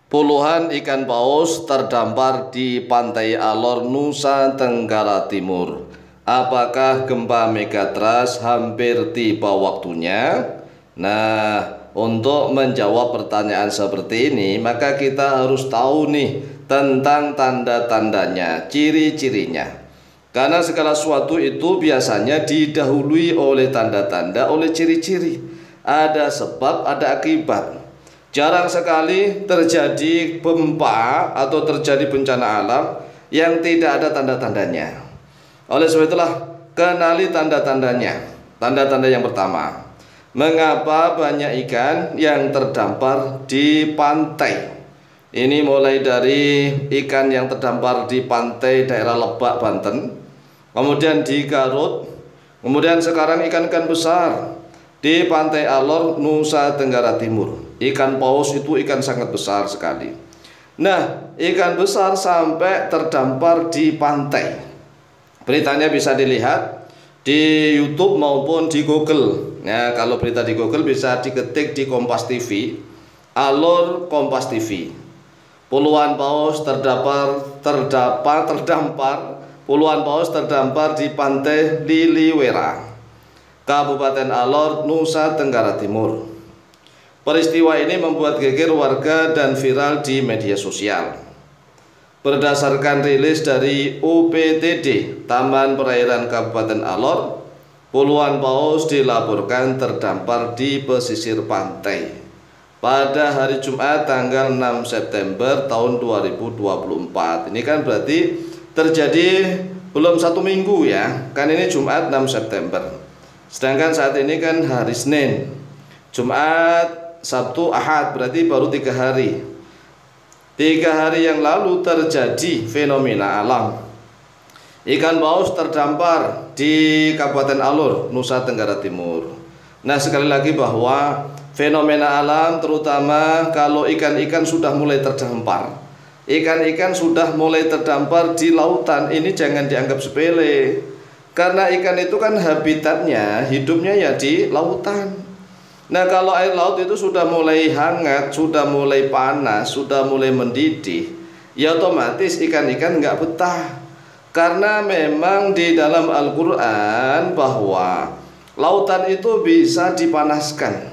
Puluhan ikan paus terdampar di pantai Alor, Nusa Tenggara Timur. Apakah gempa megatrust hampir tiba waktunya? Nah, untuk menjawab pertanyaan seperti ini, maka kita harus tahu nih tentang tanda-tandanya, ciri-cirinya. Karena segala sesuatu itu biasanya didahului oleh tanda-tanda, oleh ciri-ciri. Ada sebab, ada akibat. Jarang sekali terjadi gempa atau terjadi bencana alam yang tidak ada tanda-tandanya. Oleh sebab itulah, kenali tanda-tandanya. Tanda-tanda yang pertama, mengapa banyak ikan yang terdampar di pantai? Ini mulai dari ikan yang terdampar di pantai daerah Lebak, Banten, kemudian di Garut, kemudian sekarang ikan-ikan besar di pantai Alor, Nusa Tenggara Timur. Ikan paus itu ikan sangat besar sekali. Nah, ikan besar sampai terdampar di pantai. Beritanya bisa dilihat di YouTube maupun di Google. Nah, kalau berita di Google bisa diketik di Kompas TV, Alor Kompas TV. Puluhan paus terdampar puluhan paus terdampar di pantai Liliwera, Kabupaten Alor, Nusa Tenggara Timur. Peristiwa ini membuat geger warga dan viral di media sosial. Berdasarkan rilis dari UPTD Taman Perairan Kabupaten Alor, puluhan paus dilaporkan terdampar di pesisir pantai pada hari Jumat tanggal 6 September tahun 2024. Ini kan berarti terjadi belum 1 minggu ya. Kan ini Jumat 6 September. Sedangkan saat ini kan hari Senin, Jumat, Sabtu, Ahad, berarti baru 3 hari. 3 hari yang lalu terjadi fenomena alam. Ikan paus terdampar di Kabupaten Alor, Nusa Tenggara Timur. Nah, sekali lagi bahwa fenomena alam, terutama kalau ikan-ikan sudah mulai terdampar, ikan-ikan sudah mulai terdampar di lautan, ini jangan dianggap sepele. Karena ikan itu kan habitatnya, hidupnya ya di lautan. Nah, kalau air laut itu sudah mulai hangat, sudah mulai panas, sudah mulai mendidih, ya otomatis ikan-ikan nggak betah. Karena memang di dalam Al-Quran bahwa lautan itu bisa dipanaskan.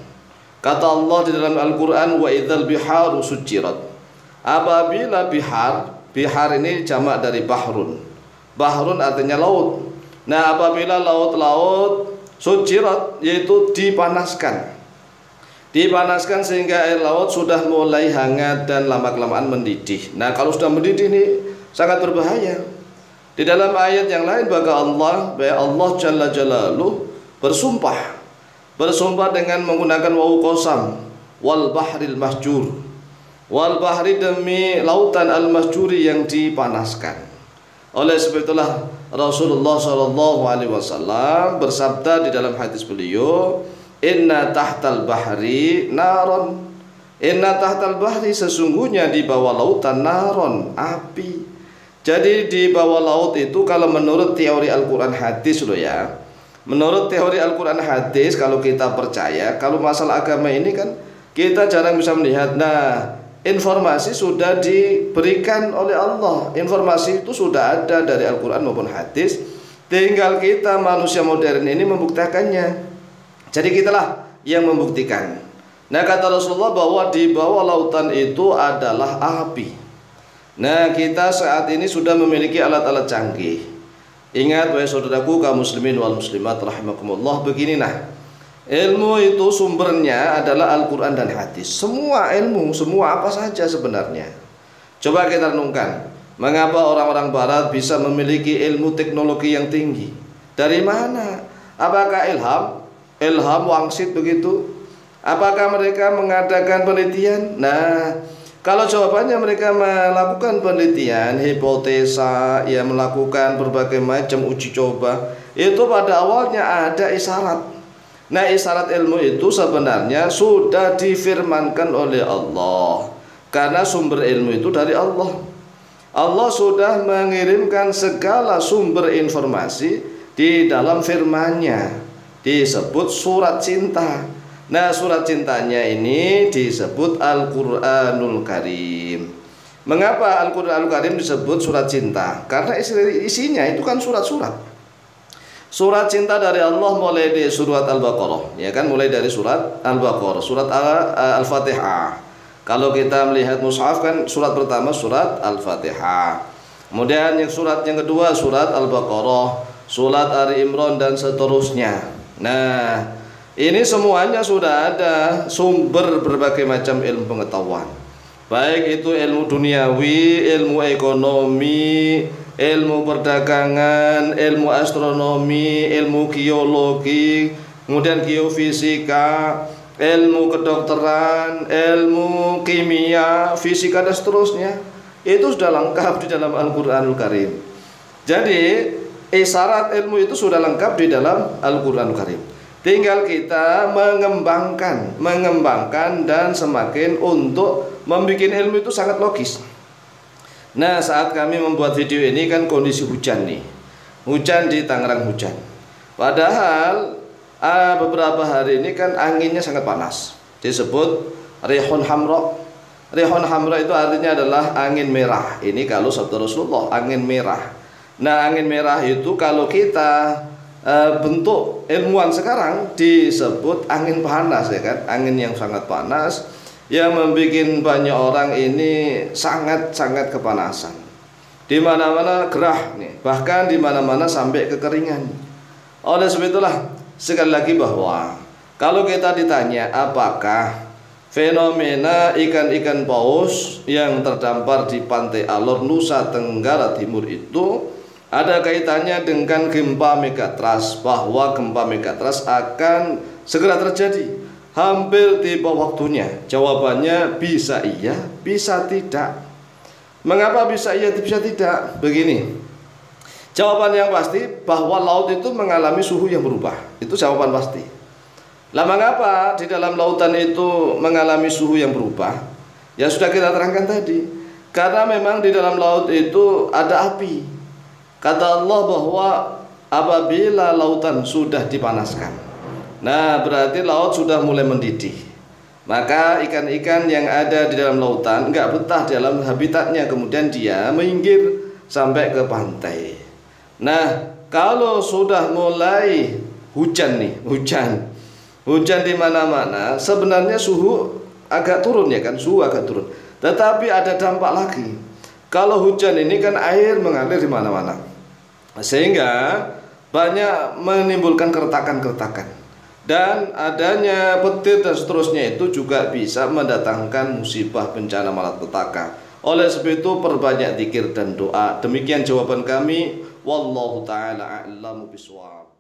Kata Allah di dalam Al-Quran, wa idzal biharu sujirat. Apabila bihar ini jamak dari bahrun. Bahrun artinya laut. Nah, apabila laut-laut sujirat, yaitu dipanaskan sehingga air laut sudah mulai hangat dan lama-kelamaan mendidih. Nah, kalau sudah mendidih ini sangat berbahaya. Di dalam ayat yang lain bahwa Allah Jalla Jalaluhu bersumpah dengan menggunakan wawu qasam, wal bahril mahjur, wal bahri, demi lautan al mahjuri yang dipanaskan. Oleh sebab itulah Rasulullah SAW bersabda di dalam hadis beliau, inna tahtal bahri naron. Inna tahtal bahri, sesungguhnya di bawah lautan, naron, api. Jadi di bawah laut itu kalau menurut teori Al-Quran hadis loh ya. Menurut teori Al-Quran hadis, kalau kita percaya, kalau masalah agama ini kan kita jarang bisa melihat. Nah, informasi sudah diberikan oleh Allah. Informasi itu sudah ada dari Al-Quran maupun hadis. Tinggal kita manusia modern ini membuktikannya. Jadi kitalah yang membuktikan. Nah, kata Rasulullah bahwa di bawah lautan itu adalah api. Nah, kita saat ini sudah memiliki alat-alat canggih. Ingat wahai saudaraku kaum muslimin wal muslimat rahimakumullah, begini nah. Ilmu itu sumbernya adalah Al-Quran dan hadis. Semua ilmu, semua apa saja sebenarnya. Coba kita renungkan, mengapa orang-orang barat bisa memiliki ilmu teknologi yang tinggi? Dari mana? Apakah ilham wangsit begitu? Apakah mereka mengadakan penelitian? Nah, kalau jawabannya mereka melakukan penelitian, hipotesa, ya melakukan berbagai macam uji coba, itu pada awalnya ada isyarat. Nah, isyarat ilmu itu sebenarnya sudah difirmankan oleh Allah. Karena sumber ilmu itu dari Allah. Allah sudah mengirimkan segala sumber informasi di dalam firman-Nya. Disebut surat cinta. Nah, surat cintanya ini disebut Al-Qur'anul Karim. Mengapa Al-Qur'anul Karim disebut surat cinta? Karena isinya itu kan surat-surat. Surat cinta dari Allah mulai di surat Al-Baqarah, ya kan, mulai dari surat Al-Baqarah, surat Al-Fatihah. Kalau kita melihat mushaf kan surat pertama surat Al-Fatihah. Kemudian yang surat yang kedua surat Al-Baqarah, surat Ali Imran dan seterusnya. Nah, ini semuanya sudah ada sumber berbagai macam ilmu pengetahuan. Baik itu ilmu duniawi, ilmu ekonomi, ilmu perdagangan, ilmu astronomi, ilmu geologi, kemudian geofisika, ilmu kedokteran, ilmu kimia, fisika dan seterusnya. Itu sudah lengkap di dalam Al-Qur'anul Karim. Jadi isyarat ilmu itu sudah lengkap di dalam Al-Qur'anul Karim. Tinggal kita mengembangkan dan semakin untuk membuat ilmu itu sangat logis. Nah, saat kami membuat video ini kan kondisi hujan nih. Hujan di Tangerang hujan. Padahal beberapa hari ini kan anginnya sangat panas. Disebut rihun hamra. Rihun hamra itu artinya adalah angin merah. Ini kalau sabda Rasulullah, angin merah. Nah, angin merah itu kalau kita bentuk ilmuwan sekarang disebut angin panas, ya kan? Angin yang sangat panas yang membuat banyak orang ini sangat-sangat kepanasan. Di mana-mana gerah nih, bahkan di mana-mana sampai kekeringan. Oleh sebab itulah sekali lagi bahwa kalau kita ditanya apakah fenomena ikan-ikan paus yang terdampar di Pantai Alor, Nusa Tenggara Timur itu ada kaitannya dengan gempa megatrust, bahwa gempa megatrust akan segera terjadi, hampir tiba waktunya. Jawabannya bisa iya, bisa tidak. Mengapa bisa iya, bisa tidak? Begini, jawaban yang pasti bahwa laut itu mengalami suhu yang berubah. Itu jawaban pasti. Lah, mengapa di dalam lautan itu mengalami suhu yang berubah? Ya sudah kita terangkan tadi. Karena memang di dalam laut itu ada api. Kata Allah bahwa apabila lautan sudah dipanaskan, nah berarti laut sudah mulai mendidih. Maka ikan-ikan yang ada di dalam lautan nggak betah dalam habitatnya, kemudian dia minggir sampai ke pantai. Nah, kalau sudah mulai hujan nih, hujan di mana-mana, sebenarnya suhu agak turun, ya kan, suhu agak turun. Tetapi ada dampak lagi. Kalau hujan ini kan air mengalir di mana-mana, sehingga banyak menimbulkan keretakan-keretakan, dan adanya petir dan seterusnya itu juga bisa mendatangkan musibah, bencana, malapetaka. Oleh sebab itu perbanyak zikir dan doa. Demikian jawaban kami. Wallahu taala a'lamu bishawab.